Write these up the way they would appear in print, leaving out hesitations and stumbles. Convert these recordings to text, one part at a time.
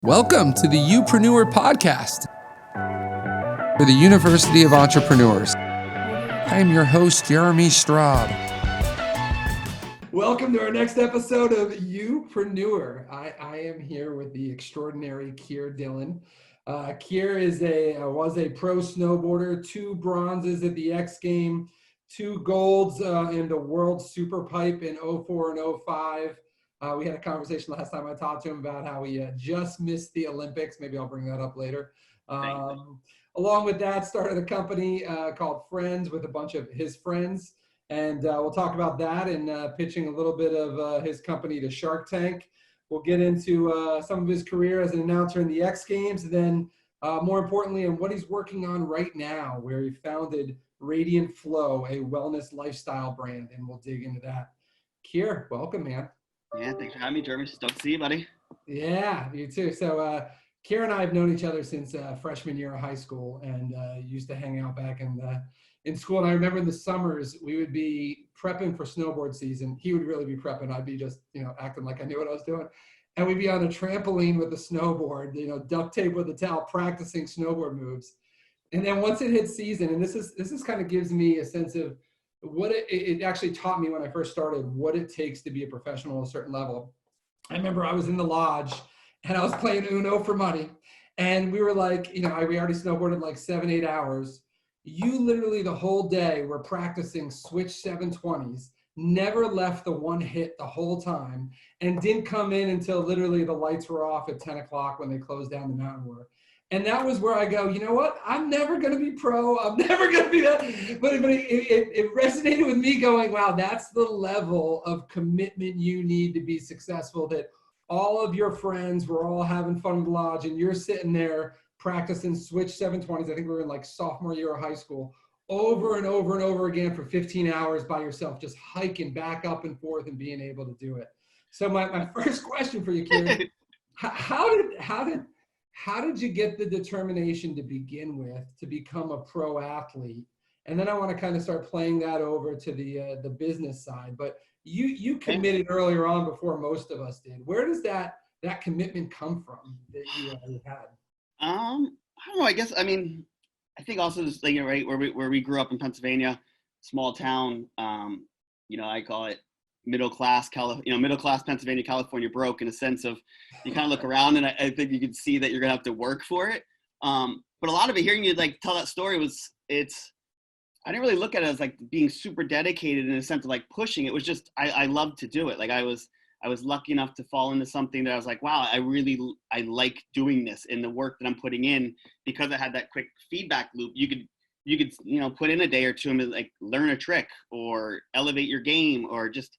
Welcome to the Upreneur podcast for the University of Entrepreneurs. I am your host, Jeremy Straub. Welcome to our next episode of Upreneur. I am here with the extraordinary Keir Dillon. Keir was a pro snowboarder, 2 bronzes at the X Game, 2 golds in the World Super Pipe in 04 and 05. We had a conversation last time I talked to him about how he just missed the Olympics. Maybe I'll bring that up later. Along with that, started a company called Friends with a bunch of his friends. And we'll talk about that and pitching a little bit of his company to Shark Tank. We'll get into some of his career as an announcer in the X Games. And then more importantly, on what he's working on right now, where he founded Radiant Flo, a wellness lifestyle brand. And we'll dig into that. Keir, welcome, man. Yeah, thanks for having me, Jeremy. Stoked to see you, buddy. Yeah, you too. So Keir and I have known each other since freshman year of high school, and used to hang out back in school. And I remember in the summers, we would be prepping for snowboard season. He would really be prepping. I'd be just, acting like I knew what I was doing. And we'd be on a trampoline with a snowboard, duct tape with a towel, practicing snowboard moves. And then once it hit season, and this is kind of gives me a sense of what it actually taught me when I first started, what it takes to be a professional at a certain level. I remember I was in the lodge and I was playing Uno for money. And we were like, we already snowboarded like 7-8 hours. You literally the whole day were practicing switch 720s, never left the one hit the whole time, and didn't come in until literally the lights were off at 10 o'clock when they closed down the mountain work. And that was where I go, you know what? I'm never going to be pro. I'm never going to be that. But it resonated with me going, wow, that's the level of commitment you need to be successful, that all of your friends were all having fun in the lodge and you're sitting there practicing switch 720s. I think we were in like sophomore year of high school, over and over and over again for 15 hours by yourself, just hiking back up and forth and being able to do it. So my first question for you, Keir, how did you get the determination to begin with to become a pro athlete? And then I want to kind of start playing that over to the business side. But you committed earlier on before most of us did. Where does that commitment come from that you had? I don't know. I think also this thing, right, where we grew up in Pennsylvania, small town. I call it middle class Pennsylvania, California broke, in a sense of you kind of look around and I think you can see that you're gonna have to work for it. But a lot of it, hearing you like tell that story I didn't really look at it as like being super dedicated in a sense of like pushing. It was just I loved to do it. Like I was lucky enough to fall into something that I was like, wow, I like doing this, and the work that I'm putting in, because I had that quick feedback loop. You could put in a day or two and like learn a trick or elevate your game, or just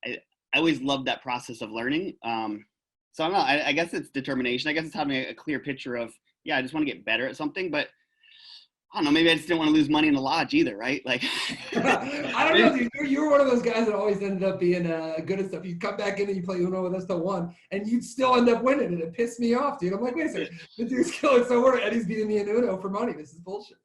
I always loved that process of learning. So I don't know. I guess it's determination. I guess it's having a clear picture of, I just want to get better at something, but I don't know, maybe I just didn't want to lose money in the lodge either, right? Like, I don't know, dude. You were one of those guys that always ended up being good at stuff. You'd come back in and you play Uno with us till 1, and you'd still end up winning, and it pissed me off, dude. I'm like, wait a second, the dude's killing snowboarder, and he's beating me in Uno for money. This is bullshit.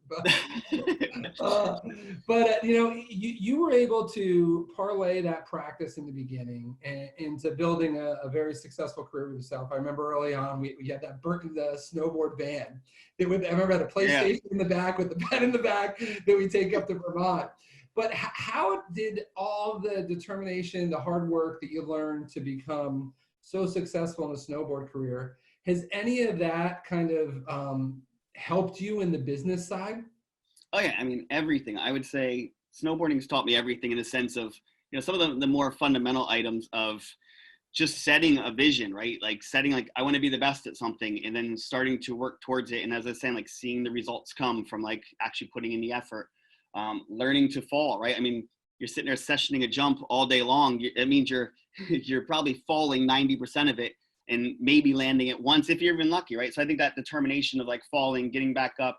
But you were able to parlay that practice in the beginning into building a very successful career with yourself. I remember early on, we had that Burton snowboard van. I remember I had a PlayStation in the back with the bed in the back that we take up to Vermont. But how did all the determination, the hard work that you learned to become so successful in a snowboard career, has any of that kind of helped you in the business side? Oh yeah, everything. I would say snowboarding's taught me everything, in the sense of, some of the more fundamental items of just setting a vision, right? Like setting, like, I want to be the best at something, and then starting to work towards it. And as I was saying, like seeing the results come from like actually putting in the effort, learning to fall, right? You're sitting there sessioning a jump all day long. It means you're probably falling 90% of it, and maybe landing it once if you're even lucky, right? So I think that determination of like falling, getting back up,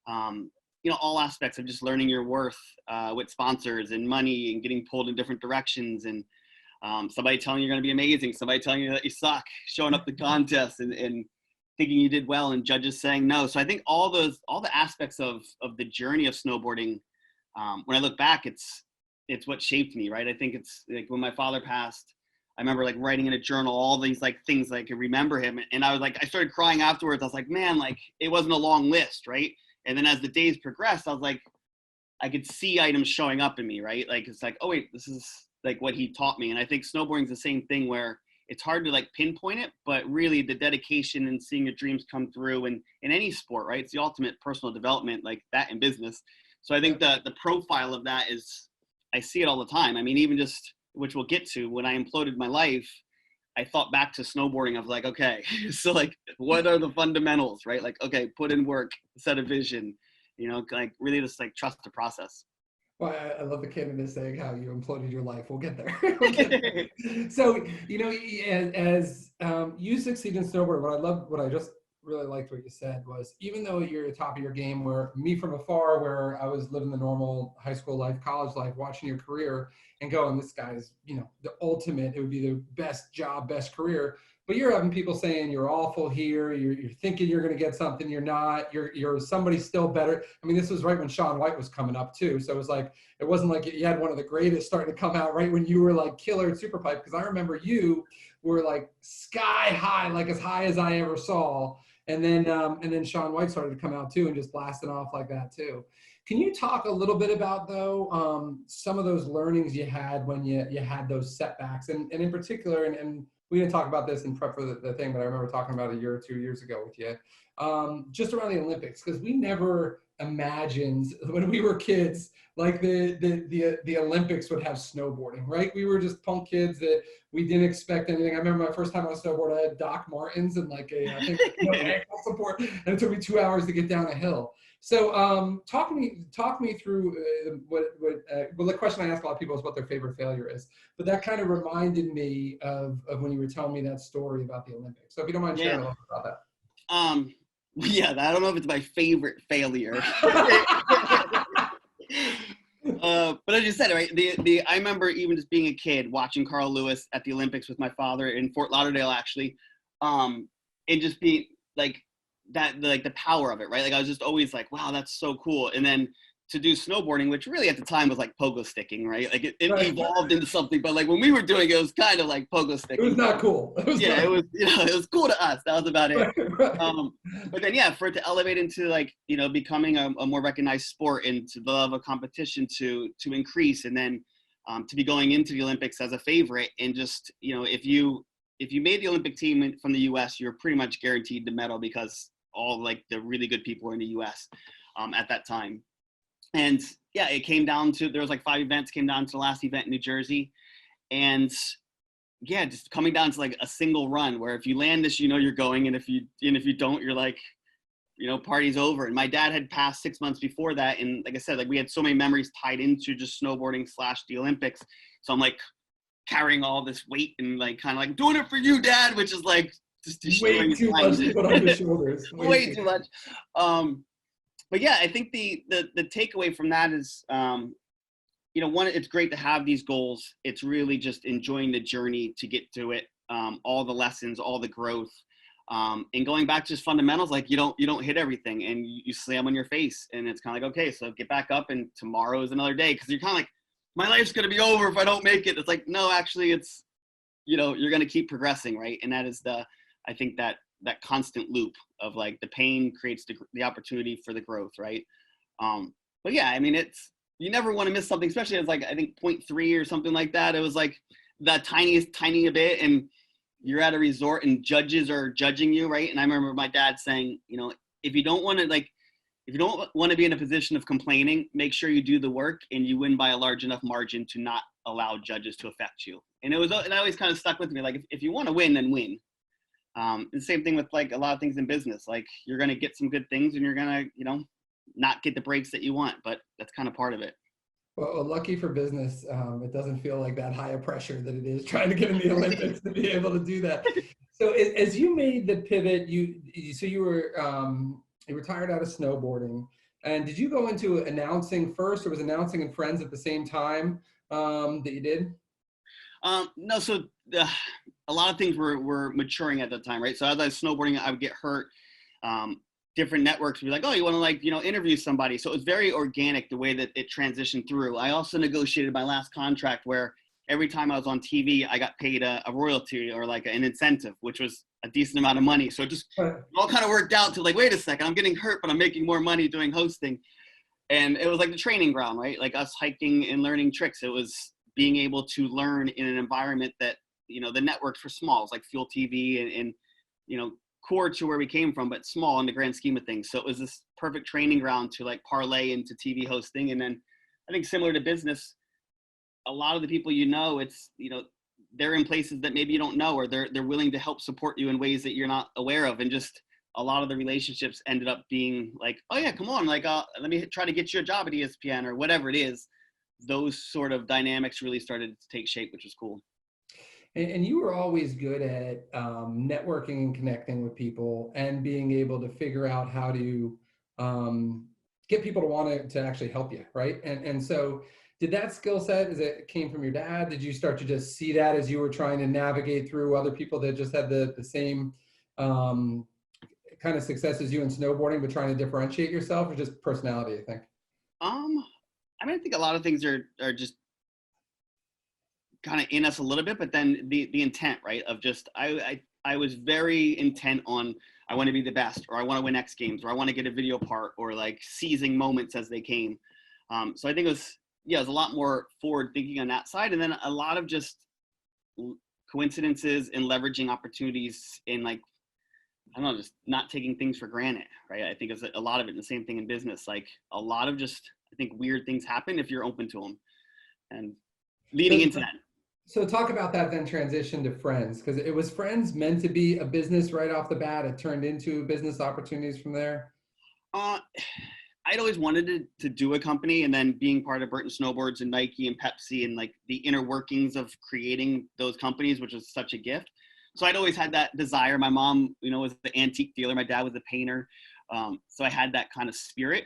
all aspects of just learning your worth with sponsors and money, and getting pulled in different directions, and somebody telling you you're going to be amazing, somebody telling you that you suck, showing up to contests and thinking you did well, and judges saying no. So I think all the aspects of the journey of snowboarding, when I look back, it's what shaped me, right? I think it's like when my father passed, I remember like writing in a journal all these like things that I could remember him. And I was like, I started crying afterwards. I was like, man, like it wasn't a long list, right? And then as the days progressed, I was like, I could see items showing up in me, right? Like it's like, oh wait, this is like what he taught me. And I think snowboarding is the same thing, where it's hard to like pinpoint it, but really the dedication and seeing your dreams come through, and in any sport, right? It's the ultimate personal development, like that in business. So I think the profile of that is, I see it all the time. I mean, even just, which we'll get to, when I imploded my life, I thought back to snowboarding. I was like, okay, so like, what are the fundamentals, right? Like, okay, put in work, set a vision, you know, like really just like trust the process. Well, I love the candidate saying how you imploded your life. We'll get there. We'll get there. So, you know, as you succeed in snowboarding, what I just really liked what you said was, even though you're at the top of your game, where me from afar, where I was living the normal high school life, college life, watching your career and going, this guy's, you know, the ultimate, it would be the best job, best career. But you're having people saying you're awful here. You're thinking you're going to get something. You're not. You're somebody still better. I mean, this was right when Shaun White was coming up too. So it was like, it wasn't like you had one of the greatest starting to come out right when you were like killer at Superpipe. Because I remember you were like sky high, like as high as I ever saw. And then Shaun White started to come out too and just blasting off like that too. Can you talk a little bit about though some of those learnings you had when you had those setbacks, and in particular, and we didn't talk about this in prep for the thing, but I remember talking about a year or 2 years ago with you, just around the Olympics, because we never imagined when we were kids, like the Olympics would have snowboarding, right? We were just punk kids that we didn't expect anything. I remember my first time on a snowboard, I had Doc Martens and like I think no ankle support, and it took me 2 hours to get down a hill. So talk me through well, the question I ask a lot of people is what their favorite failure is, but that kind of reminded me of when you were telling me that story about the Olympics. So if you don't mind sharing a little bit about that. Yeah, I don't know if it's my favorite failure. But as you said, right, I remember even just being a kid watching Carl Lewis at the Olympics with my father in Fort Lauderdale, actually, and just being like that, like the power of it, right? Like I was just always like, wow, that's so cool. And then to do snowboarding, which really at the time was like pogo sticking, right? Like it evolved into something, but like when we were doing it, it was kind of like pogo sticking. It was not cool. It was, you know, it was cool to us. That was about it. But then, yeah, for it to elevate into like, you know, becoming a more recognized sport, and to the level of competition to increase, and then to be going into the Olympics as a favorite, and just, you know, if you made the Olympic team from the U.S., you're pretty much guaranteed the medal, because all like the really good people were in the U.S. At that time. And yeah, it came down to, there was like 5 events, came down to the last event in New Jersey. And yeah, just coming down to like a single run, where if you land this, you know you're going, and if you don't, you're like, you know, party's over. And my dad had passed 6 months before that, and like I said, like we had so many memories tied into just snowboarding / the Olympics. So I'm like carrying all this weight and like kind of like doing it for you, Dad, which is like just way too much to put on your shoulders. Way too much. But yeah, I think the takeaway from that is, you know, one, it's great to have these goals. It's really just enjoying the journey to get to it, all the lessons, all the growth, and going back to just fundamentals. Like you don't hit everything, and you slam on your face, and it's kind of like, okay, so get back up, and tomorrow is another day, because you're kind of like, my life's gonna be over if I don't make it. It's like, no, actually, it's, you know, you're gonna keep progressing, right? And that is I think that constant loop of like the pain creates the opportunity for the growth, right? But yeah, I mean, you never want to miss something, especially as like, I think 0.3 or something like that. It was like the tiny bit, and you're at a resort and judges are judging you, right? And I remember my dad saying, you know, if you don't want to be in a position of complaining, make sure you do the work and you win by a large enough margin to not allow judges to affect you. And it always kind of stuck with me. Like if you want to win, then win. The same thing with like a lot of things in business. Like you're going to get some good things, and you're going to, you know, not get the breaks that you want, but that's kind of part of it. Well, lucky for business, it doesn't feel like that high of pressure that it is trying to get in the Olympics to be able to do that. So as you made the pivot, you retired out of snowboarding, and did you go into announcing first, or was announcing and friends at the same time that you did? No, so a lot of things were maturing at that time, right? So as I was snowboarding, I would get hurt. Different networks would be like, oh, you want to like, you know, interview somebody. So it was very organic the way that it transitioned through. I also negotiated my last contract where every time I was on TV, I got paid a royalty or like an incentive, which was a decent amount of money. So it just all kind of worked out to like, wait a second, I'm getting hurt, but I'm making more money doing hosting. And it was like the training ground, right? Like us hiking and learning tricks. It was being able to learn in an environment that, you know, the networks were small. It's like Fuel TV and, you know, core to where we came from, but small in the grand scheme of things. So it was this perfect training ground to like parlay into TV hosting. And then I think similar to business, a lot of the people, you know, it's, you know, they're in places that maybe you don't know, or they're willing to help support you in ways that you're not aware of. And just a lot of the relationships ended up being like, oh yeah, come on, like, let me try to get you a job at ESPN or whatever it is. Those sort of dynamics really started to take shape, which was cool. And you were always good at networking and connecting with people and being able to figure out how to get people to want to actually help you, right? And so did that skill set, as it came from your dad, did you start to just see that as you were trying to navigate through other people that just had the same kind of success as you in snowboarding, but trying to differentiate yourself, or just personality, I think? I mean, I think a lot of things are just kind of in us a little bit, but then the intent, right, of just, I was very intent on, I want to be the best, or I want to win X Games, or I want to get a video part, or like seizing moments as they came. So I think it was a lot more forward thinking on that side. And then a lot of just coincidences and leveraging opportunities in, like, I don't know, just not taking things for granted, right? I think it's a lot of it, the same thing in business. Like a lot of just, I think weird things happen if you're open to them, and leading into that. So talk about that, then transition to Friends, because it was Friends meant to be a business right off the bat. It turned into business opportunities from there. I'd always wanted to do a company, and then being part of Burton Snowboards and Nike and Pepsi and like the inner workings of creating those companies, which was such a gift. So I'd always had that desire. My mom, you know, was the antique dealer. My dad was a painter. So I had that kind of spirit.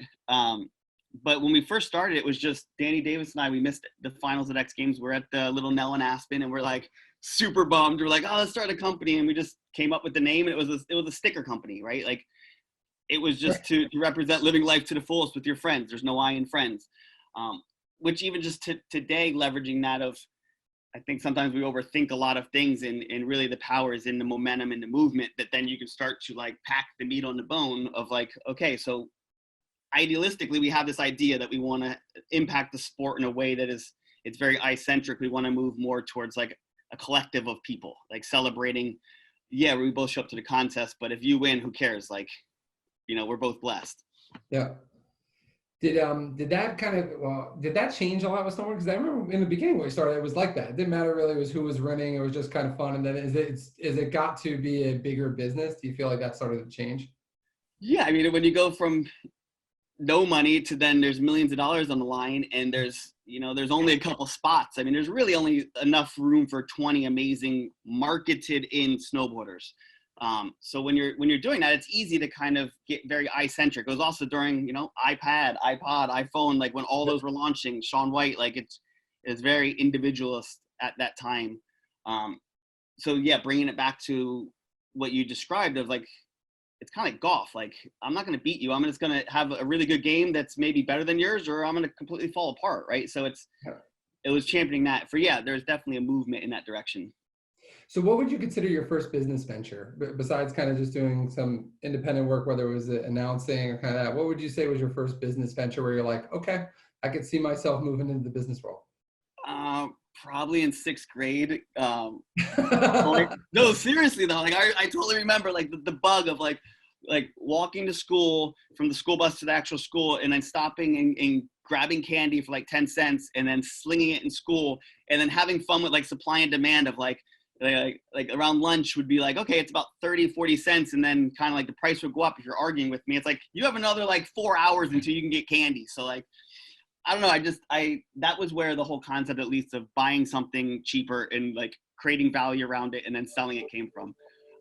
But when we first started, it was just Danny Davis and I. We missed the finals at X Games. We're at the Little Nell in Aspen, and we're like super bummed. We're like, oh, let's start a company. And we just came up with the name, and it was a sticker company, right? Like it was just to represent living life to the fullest with your friends. There's no I in friends, which even just today, leveraging that of, I think sometimes we overthink a lot of things, and really the power is in the momentum and the movement, that then you can start to like pack the meat on the bone of like, okay, so idealistically, we have this idea that we want to impact the sport in a way that is, it's very eye-centric. We want to move more towards like a collective of people, like celebrating, yeah, we both show up to the contest, but if you win, who cares? Like, you know, we're both blessed. Yeah. Did that kind of, did that change a lot with snowboarding? Because I remember in the beginning when we started, it was like that. It didn't matter really, it was who was running. It was just kind of fun. And then as it got to be a bigger business, do you feel like that started to change? Yeah, I mean, when you go from no money to then there's millions of dollars on the line, and there's only a couple spots. I mean, there's really only enough room for 20 amazing marketed in snowboarders. So when you're doing that, it's easy to kind of get very eye-centric. It was also during, you know, iPad, iPod, iPhone, like when all those were launching, Shaun White, like it's very individualist at that time. So yeah, bringing it back to what you described of like, it's kind of golf. Like, I'm not going to beat you. I'm just going to have a really good game that's maybe better than yours, or I'm going to completely fall apart. Right. So it was championing that there's definitely a movement in that direction. So what would you consider your first business venture, besides kind of just doing some independent work, whether it was announcing or kind of that? What would you say was your first business venture where you're like, okay, I could see myself moving into the business world? Probably in 6th grade. Like, no, seriously though, like I totally remember like the bug of like walking to school, from the school bus to the actual school, and then stopping and grabbing candy for like 10 cents and then slinging it in school, and then having fun with like supply and demand of like around lunch would be like, okay, it's about 30-40 cents, and then kind of like the price would go up if you're arguing with me. It's like, you have another like 4 hours until you can get candy. So like, I don't know, that was where the whole concept, at least, of buying something cheaper and like creating value around it and then selling it came from.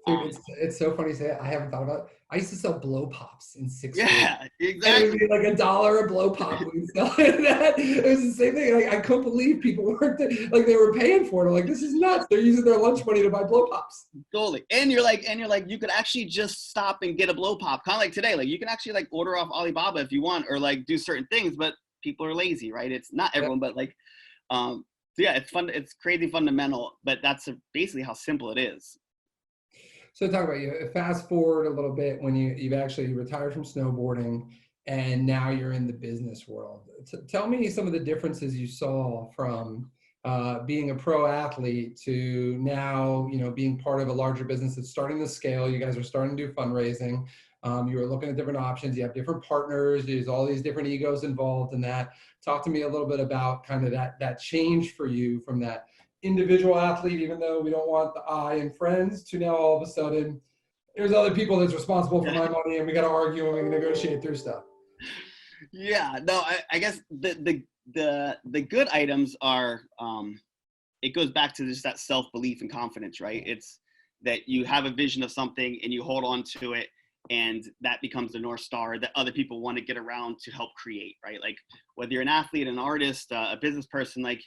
Dude, it's so funny to say it. I haven't thought about it. I used to sell blow pops in 6th grade. Yeah, exactly. And it would be like $1 a blow pop. We'd sell that. It was the same thing. Like, I couldn't believe people weren't like, they were paying for it. I'm like, this is nuts. They're using their lunch money to buy blow pops. Totally. And you're like, you could actually just stop and get a blow pop. Kind of like today. Like, you can actually like order off Alibaba if you want, or like do certain things, but people are lazy, right? It's not everyone, but like, So yeah, it's fun. It's crazy fundamental, but that's basically how simple it is. So talk about you. Fast forward a little bit when you've actually retired from snowboarding, and now you're in the business world. Tell me some of the differences you saw from being a pro athlete to now, being part of a larger business that's starting to scale. You guys are starting to do fundraising. You were looking at different options. You have different partners. There's all these different egos involved in that. Talk to me a little bit about kind of that change for you from that individual athlete, even though we don't want the I and friends, to now all of a sudden there's other people that's responsible for my money and we got to argue and we negotiate through stuff. Yeah, no, I guess the good items are, it goes back to just that self-belief and confidence, right? It's that you have a vision of something and you hold on to it, and that becomes the North Star that other people want to get around to help create, right? Like whether you're an athlete, an artist, a business person, like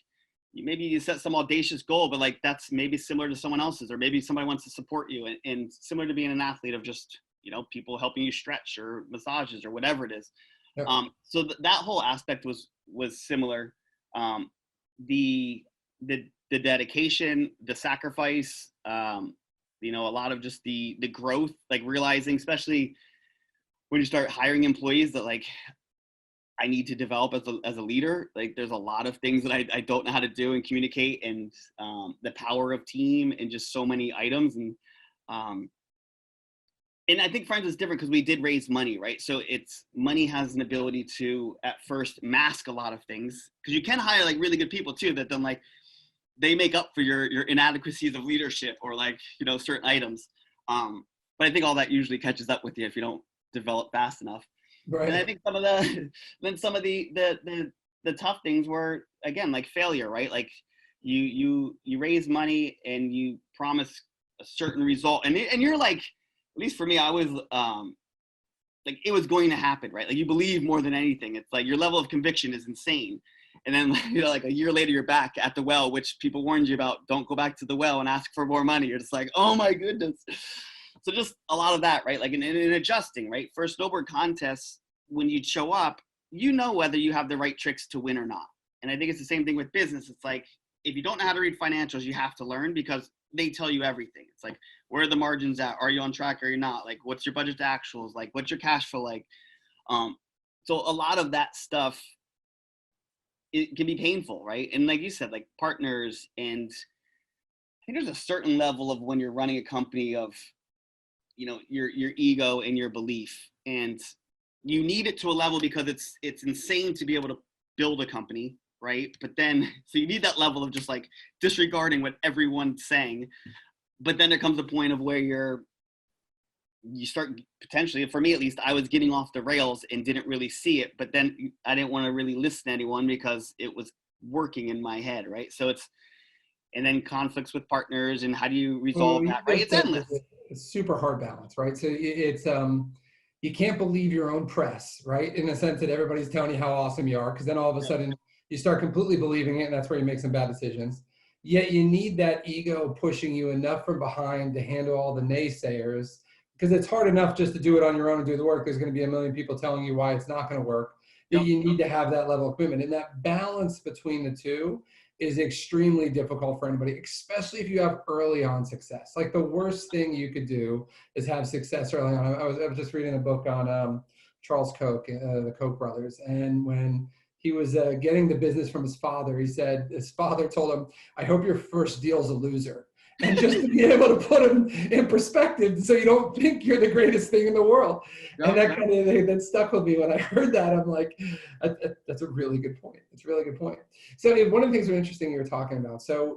maybe you set some audacious goal, but like that's maybe similar to someone else's, or maybe somebody wants to support you, and similar to being an athlete of just, people helping you stretch or massages or whatever it is. Yep. So that whole aspect was similar. The dedication, the sacrifice, a lot of just the growth, like realizing, especially when you start hiring employees, that like I need to develop as a leader. Like there's a lot of things that I don't know how to do and communicate, and the power of team and just so many items. And I think Friends is different because we did raise money, right? So money has an ability to at first mask a lot of things, because you can hire like really good people too that then like they make up for your inadequacies of leadership or like, certain items. But I think all that usually catches up with you if you don't develop fast enough. Right. And I think some of the tough things were, again, like failure, right? Like you raise money and you promise a certain result, and you're like, at least for me, I was like, it was going to happen, right? Like you believe more than anything. It's like your level of conviction is insane. And then, like a year later, you're back at the well, which people warned you about. Don't go back to the well and ask for more money. You're just like, oh my goodness. So just a lot of that, right? Like in adjusting, right? For a snowboard contest, when you show up, whether you have the right tricks to win or not. And I think it's the same thing with business. It's like, if you don't know how to read financials, you have to learn, because they tell you everything. It's like, where are the margins at? Are you on track or are you not? Like, what's your budget to actuals? Like, what's your cash flow like? So a lot of that stuff, it can be painful, right? And like you said, like partners, and I think there's a certain level of when you're running a company of, your ego and your belief, and you need it to a level because it's insane to be able to build a company, right? But then, so you need that level of just like disregarding what everyone's saying. But then there comes a point of where you start potentially, for me at least, I was getting off the rails and didn't really see it, but then I didn't want to really listen to anyone because it was working in my head, right? So and then conflicts with partners, and how do you resolve that, right? It's endless. It's super hard balance, right? So it's, you can't believe your own press, right? In the sense that everybody's telling you how awesome you are, because then all of a sudden you start completely believing it, and that's where you make some bad decisions. Yet you need that ego pushing you enough from behind to handle all the naysayers, because it's hard enough just to do it on your own and do the work. There's going to be a million people telling you why it's not going to work. Yep. You need to have that level of commitment, and that balance between the two is extremely difficult for anybody, especially if you have early on success. Like the worst thing you could do is have success early on. I was just reading a book on Charles Koch, the Koch brothers, and when he was getting the business from his father, he said his father told him, "I hope your first deal's a loser." And just to be able to put him in perspective, so you don't think you're the greatest thing in the world. Yep. And that kind of thing that stuck with me when I heard that. I'm like, that's a really good point. It's a really good point. So one of the things that was interesting you were talking about. So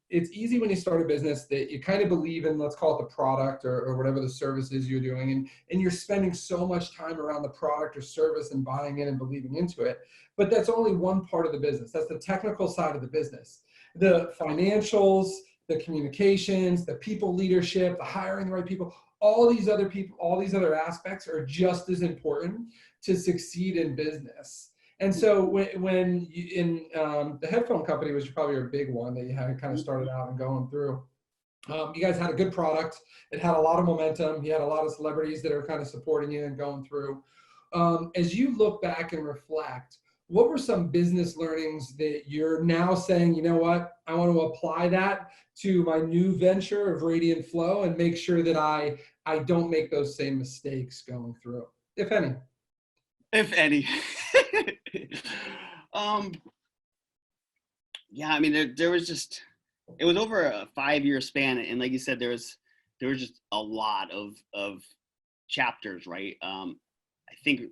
it's easy when you start a business that you kind of believe in, let's call it the product or whatever the service is you're doing. And you're spending so much time around the product or service and buying in and believing into it. But that's only one part of the business. That's the technical side of the business. The financials, the communications, the people leadership, the hiring the right people, all these other people, all these other aspects are just as important to succeed in business. And so when you, in the headphone company, was probably your big one that you had kind of started out and going through. You guys had a good product. It had a lot of momentum. You had a lot of celebrities that are kind of supporting you and going through. As you look back and reflect, what were some business learnings that you're now saying, you know what, I want to apply that to my new venture of Radiant Flo and make sure that I don't make those same mistakes going through, if any? If any. um, yeah, I mean, there was just, it was over a 5-year span. And like you said, there was just a lot of chapters, right? I think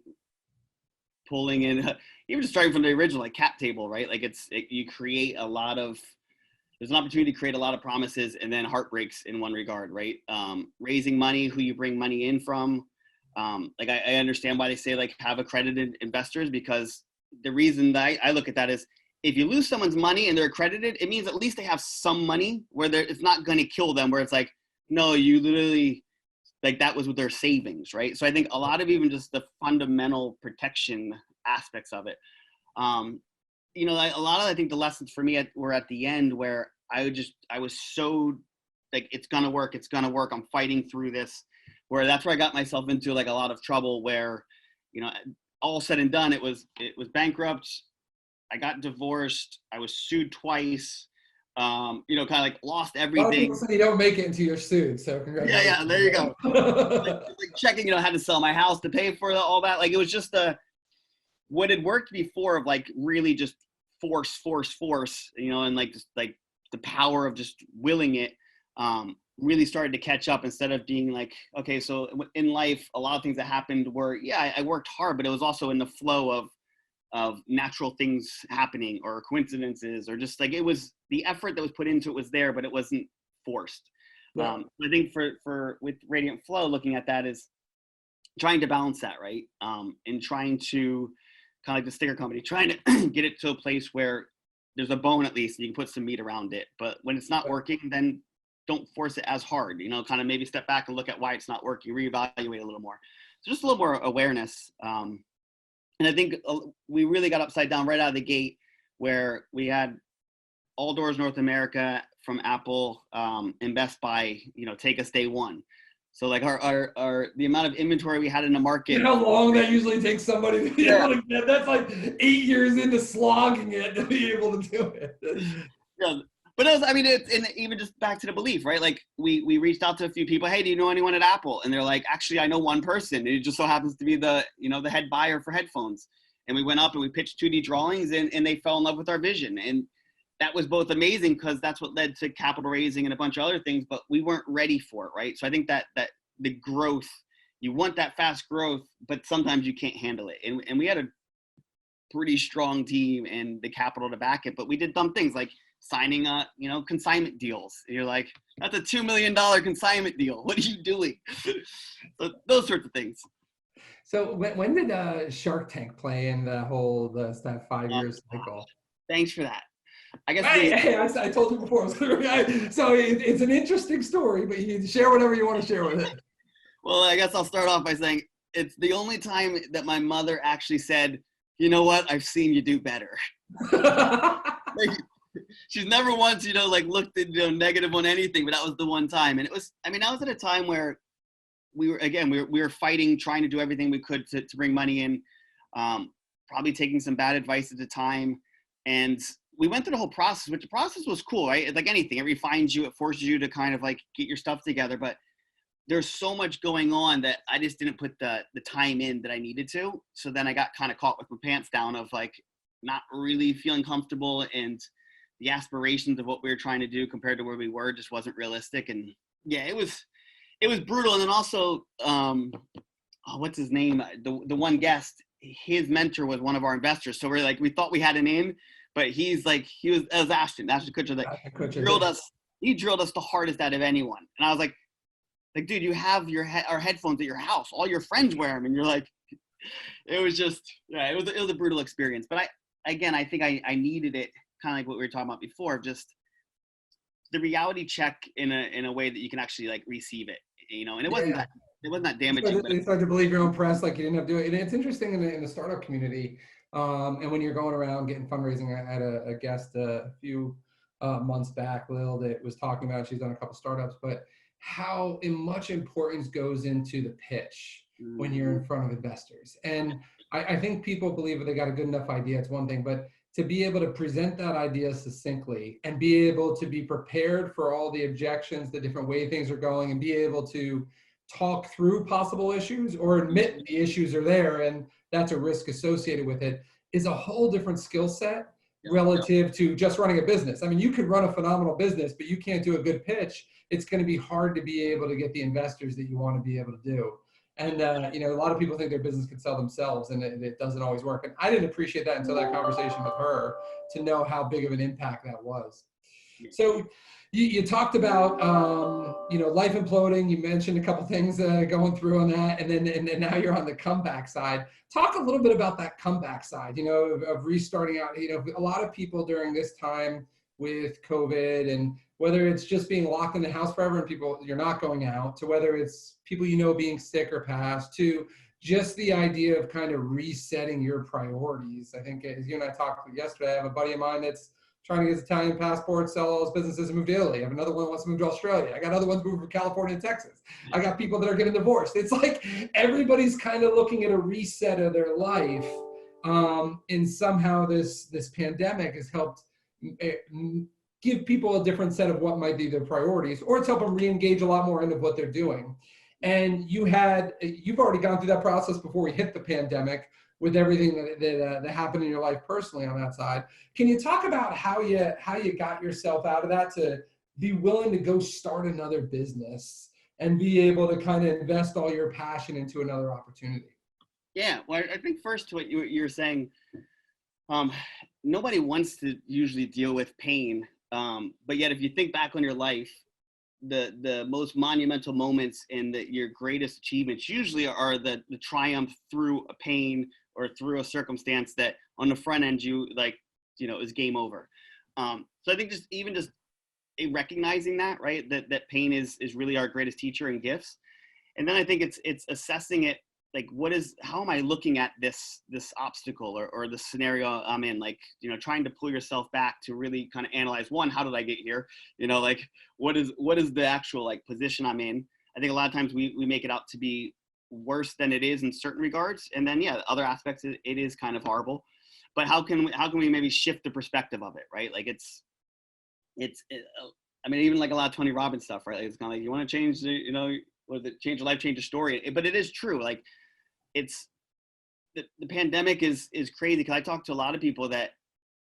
pulling in, even just starting from the original, like cap table, right? Like you create a lot of, there's an opportunity to create a lot of promises and then heartbreaks in one regard, right? Raising money, who you bring money in from. Like I understand why they say like have accredited investors, because the reason that I look at that is if you lose someone's money and they're accredited, it means at least they have some money where it's not going to kill them, where it's like, no, you literally, like that was with their savings, right? So I think a lot of even just the fundamental protection aspects of it. You know, a lot of, I think the lessons for me were at the end where I was so like, it's going to work. I'm fighting through this, where that's where I got myself into like a lot of trouble where, you know, all said and done, it was bankrupt. I got divorced. I was sued twice. You know, kind of like lost everything. A lot of people say you don't make it until you're sued, so congratulations. Yeah, there you go. like checking, you know, had to sell my house to pay for all that. Like it was just what had worked before of like really just force, you know, and like just like the power of just willing it really started to catch up, instead of being like, okay, so in life, a lot of things that happened were, yeah, I worked hard, but it was also in the flow of natural things happening or coincidences, or just like, it was the effort that was put into it was there, but it wasn't forced. Yeah. I think for with Radiant Flo, looking at that is trying to balance that, right? And trying to kind of like the sticker company, trying to get it to a place where there's a bone at least and you can put some meat around it. But when it's not working, then don't force it as hard, you know, kind of maybe step back and look at why it's not working, reevaluate a little more. So just a little more awareness. And I think we really got upside down right out of the gate, where we had All Doors North America from Apple and Best Buy, you know, take us day one. So like our the amount of inventory we had in the market. You know how long that usually takes somebody to be able to get? That's like 8 years into slogging it to be able to do it. Yeah. But it was, I mean, it's even just back to the belief, right? Like we reached out to a few people. Hey, do you know anyone at Apple? And they're like, actually, I know one person. And it just so happens to be the head buyer for headphones. And we went up and we pitched 2D drawings, and they fell in love with our vision. And that was both amazing because that's what led to capital raising and a bunch of other things, but we weren't ready for it, right? So I think that the growth, you want that fast growth, but sometimes you can't handle it. And we had a pretty strong team and the capital to back it, but we did dumb things like signing consignment deals. And you're like, that's a $2 million consignment deal. What are you doing? So those sorts of things. So when did Shark Tank play in that 5-year cycle? Thanks for that. I guess I told you before. So it's an interesting story, but you share whatever you want to share with it. Well, I guess I'll start off by saying it's the only time that my mother actually said, you know what, I've seen you do better. Like, she's never once, looked at, negative on anything, but that was the one time. And it was, I was at a time where we were fighting, trying to do everything we could to bring money in, probably taking some bad advice at the time. And we went through the whole process, which the process was cool, right? It's like anything, it refines you, it forces you to kind of like get your stuff together. But there's so much going on that I just didn't put the time in that I needed to. So then I got kind of caught with my pants down of like not really feeling comfortable, and the aspirations of what we were trying to do compared to where we were just wasn't realistic. And yeah, it was brutal. And then also, what's his name? The one guest, his mentor was one of our investors. So we're like, we thought we had an in, but he's like, it was Ashton Kutcher that drilled us. He drilled us the hardest out of anyone. And I was like, dude, you have our headphones at your house. All your friends wear them. And you're like, it was just, yeah, it was a brutal experience. But I think I needed it, kind of like what we were talking about before, just the reality check in a way that you can actually like receive it, and it wasn't that damaging. You start to believe your own press, like you didn't have to do it. And it's interesting in the startup community. And when you're going around getting fundraising, I had a guest a few months back, Lil, that was talking about, she's done a couple startups, but how much importance goes into the pitch. when you're in front of investors. And I think people believe that they got a good enough idea, it's one thing, but to be able to present that idea succinctly and be able to be prepared for all the objections, the different way things are going, and be able to talk through possible issues or admit the issues are there and that's a risk associated with it, is a whole different skill set relative to just running a business. I mean, you could run a phenomenal business, but you can't do a good pitch. It's going to be hard to be able to get the investors that you want to be able to do. And, you know, a lot of people think their business can sell themselves, and it doesn't always work. And I didn't appreciate that until that conversation with her, to know how big of an impact that was. So you talked about, you know, life imploding. You mentioned a couple things going through on that. And then now you're on the comeback side. Talk a little bit about that comeback side, you know, of restarting out. You know, a lot of people during this time with COVID, and whether it's just being locked in the house forever and people, you're not going out, to whether it's people, you know, being sick or passed, to just the idea of kind of resetting your priorities. I think as you and I talked yesterday, I have a buddy of mine that's trying to get his Italian passport, sell all his businesses and move to Italy. I have another one who wants to move to Australia. I got other ones moving from California to Texas. I got people that are getting divorced. It's like everybody's kind of looking at a reset of their life. And somehow this pandemic has helped give people a different set of what might be their priorities, or it's helped them re-engage a lot more into what they're doing. And you've already gone through that process before we hit the pandemic, with everything that happened in your life personally on that side. Can you talk about how you got yourself out of that to be willing to go start another business and be able to kind of invest all your passion into another opportunity? Yeah, well, I think first to what you're saying, nobody wants to usually deal with pain, but yet if you think back on your life, the most monumental moments and your greatest achievements usually are the triumph through a pain or through a circumstance that on the front end is game over. So I think just recognizing that, right, that pain is really our greatest teacher and gifts. And then I think it's assessing it, like, how am I looking at this obstacle or the scenario I'm in, like, you know, trying to pull yourself back to really kind of analyze, one, how did I get here? You know, like, what is the actual, like, position I'm in? I think a lot of times we make it out to be worse than it is in certain regards. And then, other aspects, it is kind of horrible, but how can we maybe shift the perspective of it? Right. Like I mean, even like a lot of Tony Robbins stuff, right? Like, it's kind of like, you want to change change your life, change your story. But it is true. Like, it's the pandemic is crazy, because I talk to a lot of people that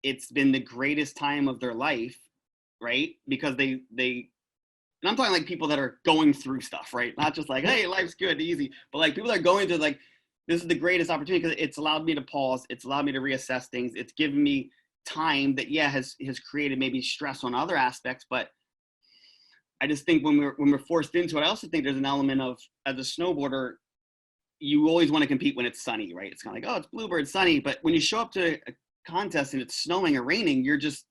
it's been the greatest time of their life, right? Because they and I'm talking like people that are going through stuff, right? Not just like, hey, life's good, easy, but like people that are going through, like, this is the greatest opportunity because it's allowed me to pause. It's allowed me to reassess things. It's given me time that, has created maybe stress on other aspects. But I just think when we're forced into it, I also think there's an element of, as a snowboarder, you always want to compete when it's sunny, right? It's kind of like, oh, it's bluebird sunny. But when you show up to a contest and it's snowing or raining, you're just,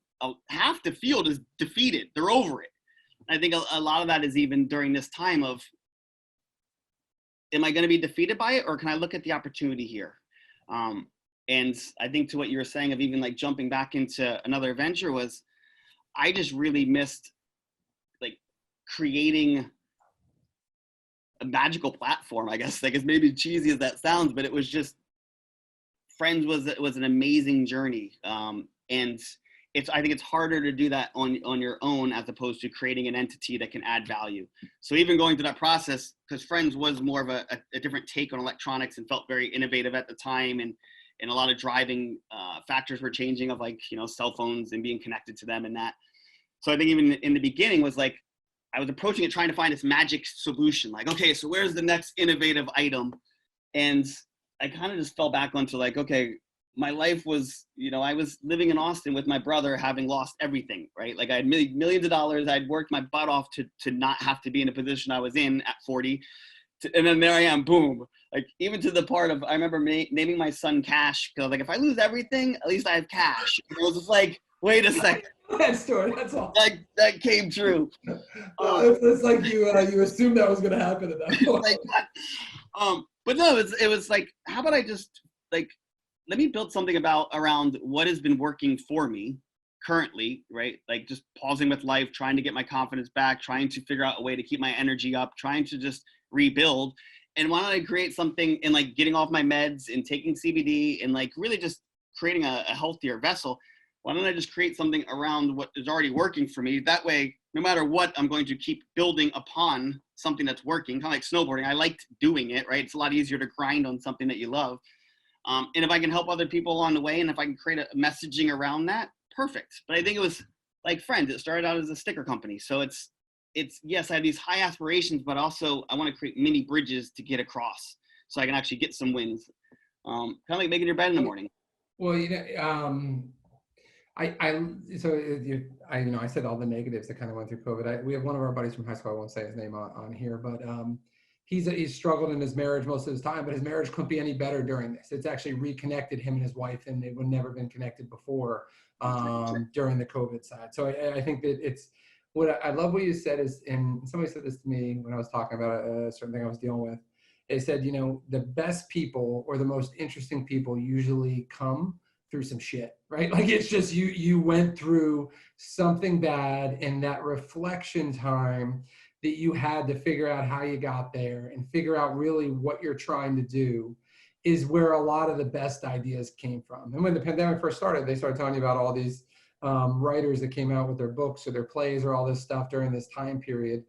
half the field is defeated. They're over it. I think a lot of that is even during this time of, am I going to be defeated by it, or can I look at the opportunity here? And I think to what you were saying of even like jumping back into another venture was, I just really missed like creating a magical platform, I guess. Like, as maybe cheesy as that sounds, but it was just, Friends was an amazing journey. And I think it's harder to do that on your own, as opposed to creating an entity that can add value. So even going through that process, because Friends was more of a different take on electronics and felt very innovative at the time, and a lot of driving factors were changing, of like, you know, cell phones and being connected to them and that. So I think even in the beginning was like, I was approaching it trying to find this magic solution. Like, okay, so where's the next innovative item? And I kind of just fell back onto like, okay, my life was, you know, I was living in Austin with my brother, having lost everything, right? Like, I had millions of dollars. I'd worked my butt off to not have to be in a position I was in at 40. And then there I am, boom. Like, even to the part of, I remember naming my son Cash, because like, if I lose everything, at least I have cash. And it was just like, wait a second. That story, that's all. That came true. It's like you assumed that was going to happen at that point. Like, but no, it was like, how about I just, like, let me build something around what has been working for me currently, right? Like, just pausing with life, trying to get my confidence back, trying to figure out a way to keep my energy up, trying to just rebuild. And why don't I create something and like getting off my meds and taking CBD and like really just creating a healthier vessel? Why don't I just create something around what is already working for me? That way, no matter what, I'm going to keep building upon something that's working. Kind of like snowboarding. I liked doing it, right? It's a lot easier to grind on something that you love. And if I can help other people along the way, and if I can create a messaging around that, perfect. But I think it was like Friends. It started out as a sticker company. So it's yes, I have these high aspirations, but also I want to create mini bridges to get across so I can actually get some wins. Kind of like making your bed in the morning. Well, I said all the negatives that kind of went through COVID. We have one of our buddies from high school. I won't say his name on here, but he's struggled in his marriage most of his time, but his marriage couldn't be any better during this. It's actually reconnected him and his wife, and they would never been connected before during the COVID side. So I think that it's what I love what you said is, and somebody said this to me when I was talking about a certain thing I was dealing with. They said, the best people or the most interesting people usually come through some shit, right? Like it's just you went through something bad, and that reflection time that you had to figure out how you got there and figure out really what you're trying to do is where a lot of the best ideas came from. And when the pandemic first started, they started telling you about all these writers that came out with their books or their plays or all this stuff during this time period,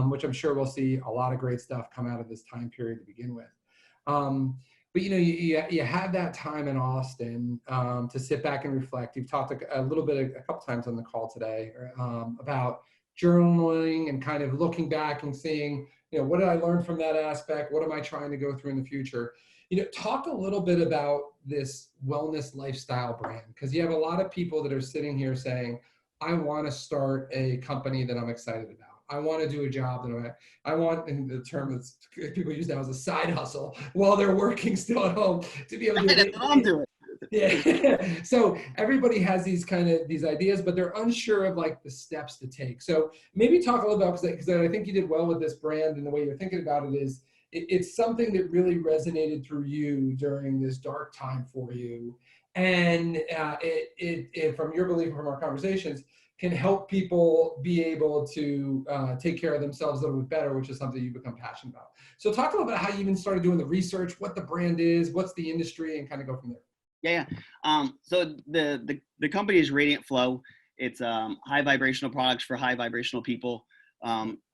which I'm sure we'll see a lot of great stuff come out of this time period to begin with. But you had that time in Austin to sit back and reflect. You've talked a little bit, a couple times on the call today about journaling and kind of looking back and seeing, what did I learn from that aspect? What am I trying to go through in the future? Talk a little bit about this wellness lifestyle brand, because you have a lot of people that are sitting here saying, I want to start a company that I'm excited about. I want to do a job that I want, in the term that people use now, as a side hustle while they're working still at home, to be able to do That's what I'm doing. Yeah. So everybody has these ideas, but they're unsure of like the steps to take. So maybe talk a little about, because I think you did well with this brand, and the way you're thinking about it is it's something that really resonated through you during this dark time for you. And it from your belief, from our conversations, can help people be able to take care of themselves a little bit better, which is something you become passionate about. So talk a little bit about how you even started doing the research, what the brand is, what's the industry, and kind of go from there. Yeah. So the company is Radiant Flo. It's high vibrational products for high vibrational people.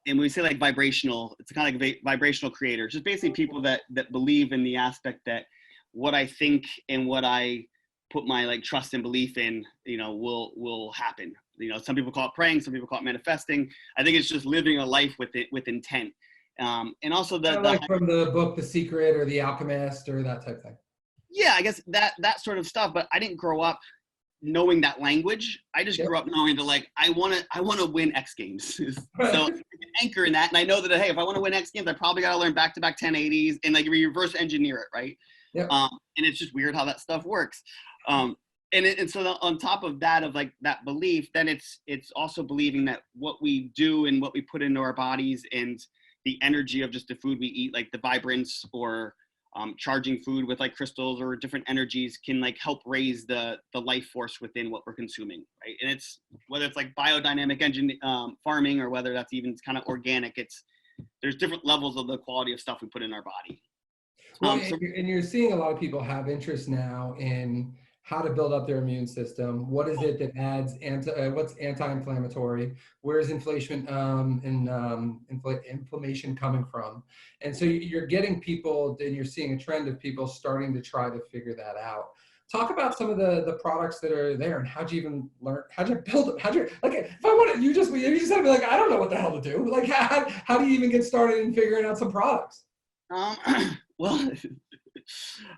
And when we say like vibrational, it's kind of like vibrational creators, just basically people that believe in the aspect that what I think and what I put my like trust and belief in, will happen. Some people call it praying, some people call it manifesting. I think it's just living a life with intent. And also from the book The Secret or The Alchemist or that type of thing. Yeah, I guess that sort of stuff. But I didn't grow up knowing that language. I just grew up knowing that like I want to win X Games. So I can anchor in that, and I know that hey, if I want to win X Games, I probably got to learn back-to-back 1080s and like reverse engineer it, right? Yep. And it's just weird how that stuff works. And so on top of that, of like that belief, then it's also believing that what we do and what we put into our bodies and the energy of just the food we eat, like the vibrance or charging food with like crystals or different energies, can like help raise the life force within what we're consuming, right? And it's whether it's like biodynamic farming or whether that's even kind of organic, there's different levels of the quality of stuff we put in our body. Well, and you're seeing a lot of people have interest now in how to build up their immune system. What is it that adds what's anti-inflammatory? Where is inflation inflammation coming from? And so you're getting people, and you're seeing a trend of people starting to try to figure that out. Talk about some of the products that are there, and how'd you even learn? How'd you build them? How'd you, like, if I wanted, you just had to be like, I don't know what the hell to do. Like, how do you even get started in figuring out some products? Well,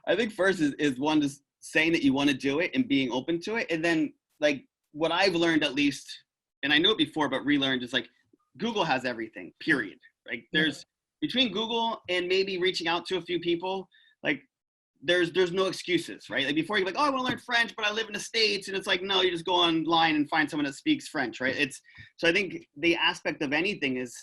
I think first is one, just saying that you want to do it and being open to it. And then like what I've learned, at least, and I knew it before, but relearned, is like Google has everything, period. Like there's between Google and maybe reaching out to a few people, like there's no excuses, right? Like before you're like, oh, I want to learn French, but I live in the States. And it's like, no, you just go online and find someone that speaks French, right? So I think the aspect of anything is,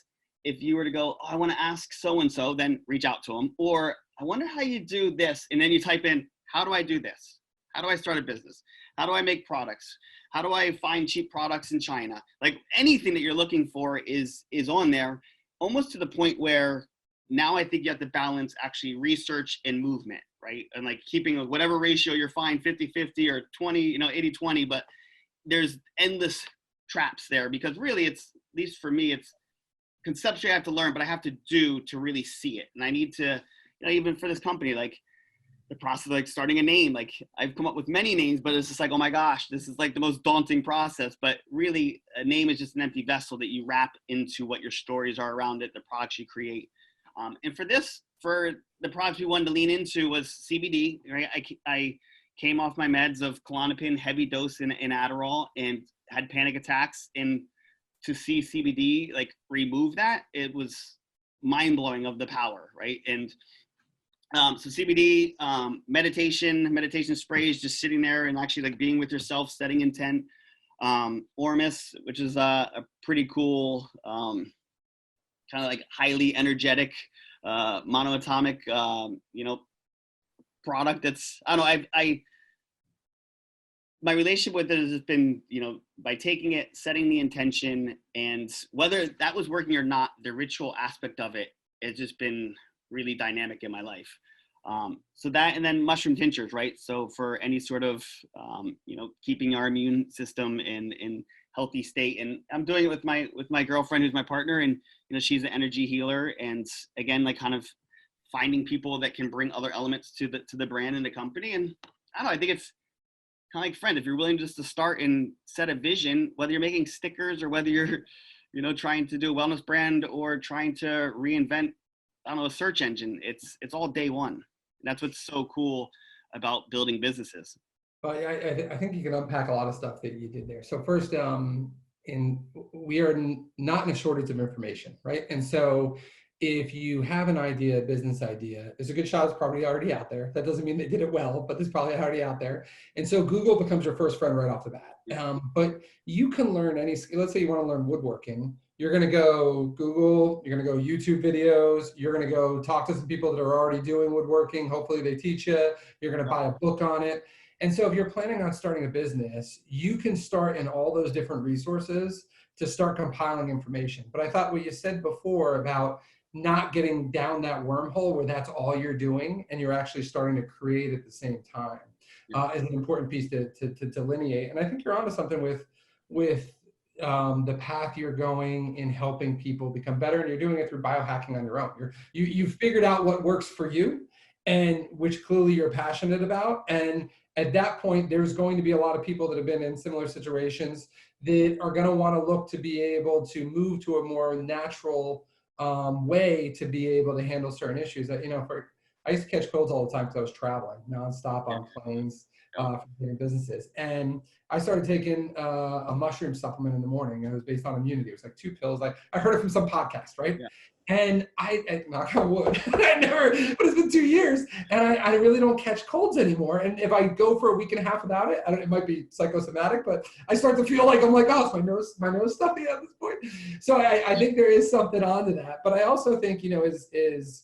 if you were to go, oh, I want to ask so-and-so, then reach out to them. Or I wonder how you do this. And then you type in, how do I do this? How do I start a business? How do I make products? How do I find cheap products in China? Like anything that you're looking for is on there, almost to the point where now I think you have to balance actually research and movement, right? And like keeping whatever ratio you're fine, 50-50 or 20, 80-20, but there's endless traps there, because really it's, at least for me, it's conceptually I have to learn, but I have to do to really see it. And I need to, even for this company, like the process of like starting a name, like I've come up with many names, but it's just like, oh my gosh, this is like the most daunting process. But really a name is just an empty vessel that you wrap into what your stories are around it, the products you create. And for the products we wanted to lean into was CBD, right? I came off my meds of Klonopin, heavy dose in Adderall, and had panic attacks. And to see CBD like remove that, it was mind blowing of the power, right? And so CBD, meditation sprays, just sitting there and actually like being with yourself, setting intent. Ormus, which is a pretty cool, kind of like highly energetic, monoatomic, product that's, I don't know, my relationship with it has been, by taking it, setting the intention, and whether that was working or not, the ritual aspect of it has just been really dynamic in my life. So that, and then mushroom tinctures, right? So for any sort of, keeping our immune system in healthy state. And I'm doing it with my girlfriend, who's my partner, and, she's an energy healer. And again, like kind of finding people that can bring other elements to the brand and the company. And I don't know, I think it's kind of like friends. If you're willing just to start and set a vision, whether you're making stickers or whether you're, trying to do a wellness brand or trying to reinvent, I don't know, a search engine, it's all day one. And that's what's so cool about building businesses. Well, I think you can unpack a lot of stuff that you did there. So first, we are not in a shortage of information, right? And so if you have an idea, a business idea, there's a good shot it's probably already out there. That doesn't mean they did it well, but it's probably already out there. And so Google becomes your first friend right off the bat. But you can learn let's say you want to learn woodworking. You're going to go Google, you're going to go YouTube videos, you're going to go talk to some people that are already doing woodworking. Hopefully they teach you. You're going to buy a book on it. And so if you're planning on starting a business, you can start in all those different resources to start compiling information. But I thought what you said before about not getting down that wormhole where that's all you're doing and you're actually starting to create at the same time is an important piece to delineate. And I think you're onto something with the path you're going in helping people become better, and you're doing it through biohacking on your own. You've figured out what works for you, and which clearly you're passionate about. And at that point, there's going to be a lot of people that have been in similar situations that are going to want to look to be able to move to a more natural way to be able to handle certain issues. That, I used to catch colds all the time because I was traveling nonstop on planes for different businesses. And I started taking a mushroom supplement in the morning, and it was based on immunity. It was like 2 pills. I heard it from some podcast, right? Yeah. And I knock on wood, I never, but it's been 2 years, and I really don't catch colds anymore. And if I go for a week and a half without it, it might be psychosomatic, but I start to feel like I'm like, oh, it's my nose stuffy at this point. So I think there is something onto that. But I also think, is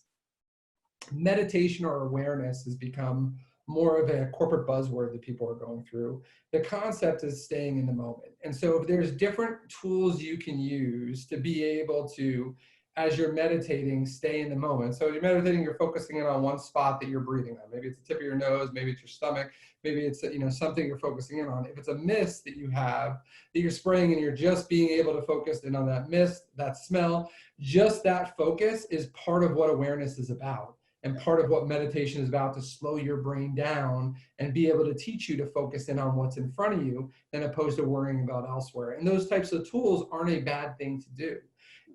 meditation or awareness has become more of a corporate buzzword that people are going through. The concept is staying in the moment. And so if there's different tools you can use to be able to, as you're meditating, stay in the moment. So you're meditating, you're focusing in on one spot that you're breathing on. Maybe it's the tip of your nose, maybe it's your stomach, maybe it's something you're focusing in on. If it's a mist that you have that you're spraying and you're just being able to focus in on that mist, that smell, just that focus is part of what awareness is about. And part of what meditation is about, to slow your brain down and be able to teach you to focus in on what's in front of you, than opposed to worrying about elsewhere. And those types of tools aren't a bad thing to do.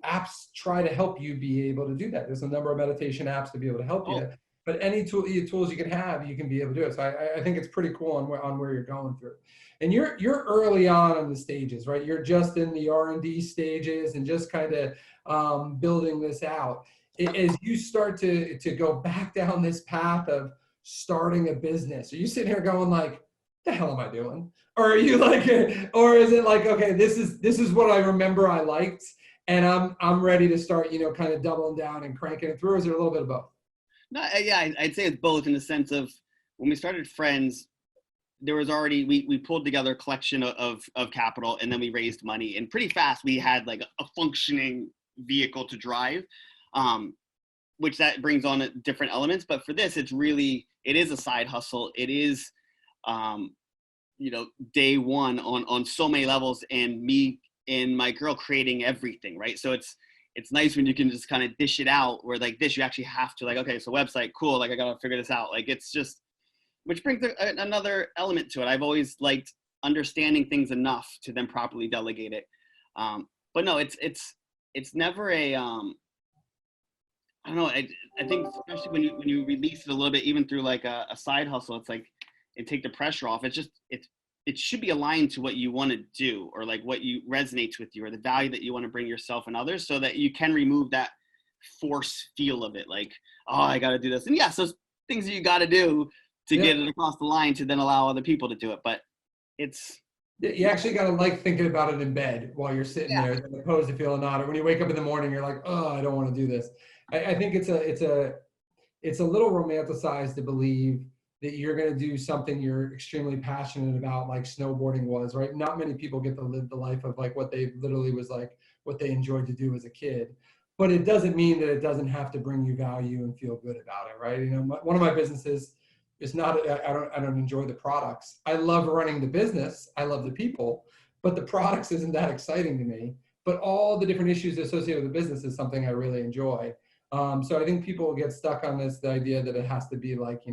Apps try to help you be able to do that. There's a number of meditation apps to be able to help you, but any tools you can have, you can be able to do it. So I think it's pretty cool on where you're going through. And you're early on in the stages, right? You're just in the R&D stages and just kind of building this out. As you start to go back down this path of starting a business, are you sitting here going like, the hell am I doing? Or are you like, or is it like, okay, this is what I remember I liked, and I'm ready to start, kind of doubling down and cranking it through? Or is it a little bit of both? No, yeah, I'd say it's both, in the sense of when we started Friends, there was already, we pulled together a collection of capital, and then we raised money, and pretty fast we had like a functioning vehicle to drive. which that brings on different elements. But for this, it is a side hustle. It is, day one on so many levels, and me and my girl creating everything, right? So it's nice when you can just kind of dish it out, where like this, you actually have to like, okay, so website, cool. Like I got to figure this out. Like it's just, which brings another element to it. I've always liked understanding things enough to then properly delegate it. But no, it's never a, I don't know. I think especially when you release it a little bit, even through like a side hustle, it's like, and take the pressure off. It should be aligned to what you want to do, or like what you resonates with you, or the value that you want to bring yourself and others, so that you can remove that force feel of it. Like, oh, I got to do this. And yes, those things that you got to do to get it across the line to then allow other people to do it. But you actually got to like thinking about it in bed while you're sitting there, as opposed to feeling not, or when you wake up in the morning, you're like, oh, I don't want to do this. I think it's a little romanticized to believe that you're going to do something you're extremely passionate about, like snowboarding was, right? Not many people get to live the life of like what they literally was like, what they enjoyed to do as a kid. But it doesn't mean that it doesn't have to bring you value and feel good about it, right? One of my businesses is not, I don't enjoy the products. I love running the business. I love the people, but the products isn't that exciting to me. But all the different issues associated with the business is something I really enjoy. So I think people get stuck on the idea that it has to be like,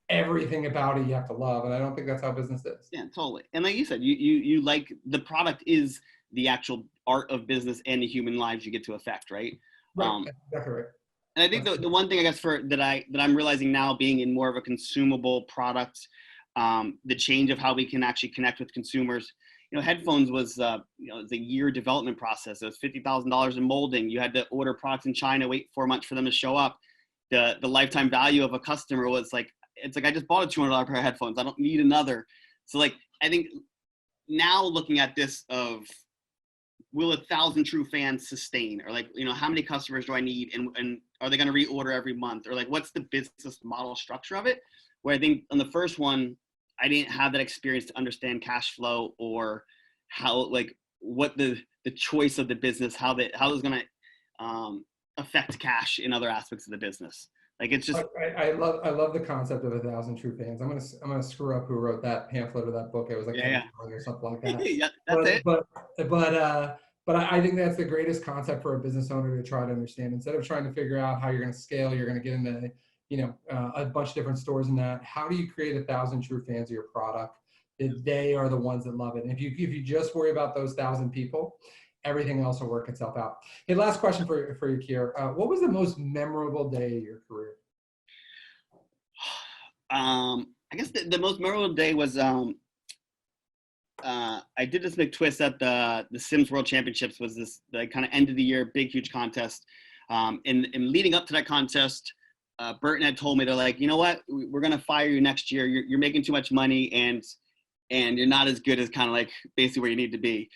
everything about it you have to love, and I don't think that's how business is. Yeah, totally. And like you said, you like, the product is the actual art of business and the human lives you get to affect, right? Right, exactly right. And I think the one thing I guess that I'm realizing now, being in more of a consumable product, the change of how we can actually connect with consumers. Headphones was it's a year development process. It was $50,000 in molding. You had to order products in China, wait 4 months for them to show up. The lifetime value of a customer was like, it's like, I just bought a $200 pair of headphones. I don't need another. So like, I think now looking at this of, will 1,000 true fans sustain, or like, how many customers do I need? And are they going to reorder every month? Or like, what's the business model structure of it? Where I think on the first one, I didn't have that experience to understand cash flow, or how, like, what the choice of the business, how it was going to affect cash in other aspects of the business. Like, it's just, I love the concept of 1,000 true fans. I'm gonna screw up who wrote that pamphlet or that book. It was like or something like that. Yeah, that's it. But I think that's the greatest concept for a business owner to try to understand. Instead of trying to figure out how you're going to scale, you're going to get into a bunch of different stores and that. How do you create 1,000 true fans of your product? That they are the ones that love it. And if you just worry about those 1,000 people, everything else will work itself out. Hey, last question for you, Keir. What was the most memorable day of your career? I guess the most memorable day was I did this big twist at the Sims World Championships. Was this the kind of end of the year big huge contest? And leading up to that contest, Burton had told me, they're like, you know what, we're gonna fire you next year. You're making too much money, and you're not as good as kind of like basically where you need to be.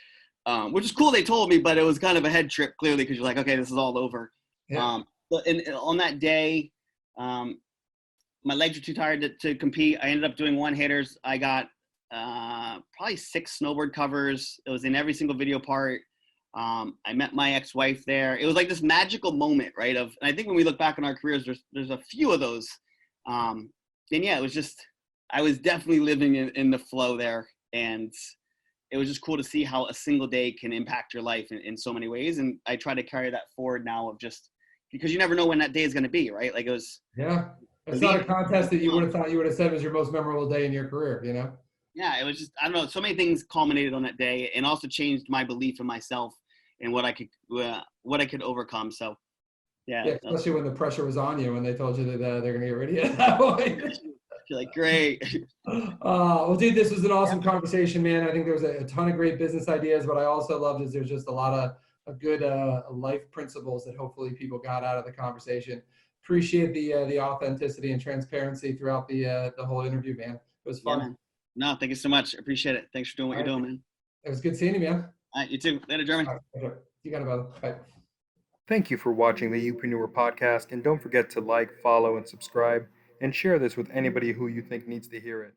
Which is cool, they told me, but it was kind of a head trip, clearly, because you're like, okay, this is all over. Yeah. But on that day, my legs were too tired to compete. I ended up doing one-hitters. I got probably 6 snowboard covers. It was in every single video part. I met my ex-wife there. It was like this magical moment, right? And I think when we look back on our careers, there's a few of those. And yeah, it was just, I was definitely living in the flow there. And it was just cool to see how a single day can impact your life in so many ways. And I try to carry that forward now, of just, because you never know when that day is going to be, right? Like, it was. Yeah. It's not a contest that you would have thought you would have said was your most memorable day in your career, Yeah, it was just, I don't know, so many things culminated on that day, and also changed my belief in myself and what I could overcome. So, yeah. Especially when the pressure was on you, when they told you that they're going to get rid of you at that point. You're like, great. Well, dude, this was an awesome conversation, man. I think there was a ton of great business ideas, but I also loved is there's just a lot of good life principles that hopefully people got out of the conversation. Appreciate the authenticity and transparency throughout the whole interview, man. It was fun. Yeah, man. No, thank you so much. Appreciate it. Thanks for doing what you're doing, man. It was good seeing you, man. All right, you too. Later, Jeremy. Right, you got it, brother. Bye. Thank you for watching the Upreneur podcast, and don't forget to like, follow, and subscribe, and share this with anybody who you think needs to hear it.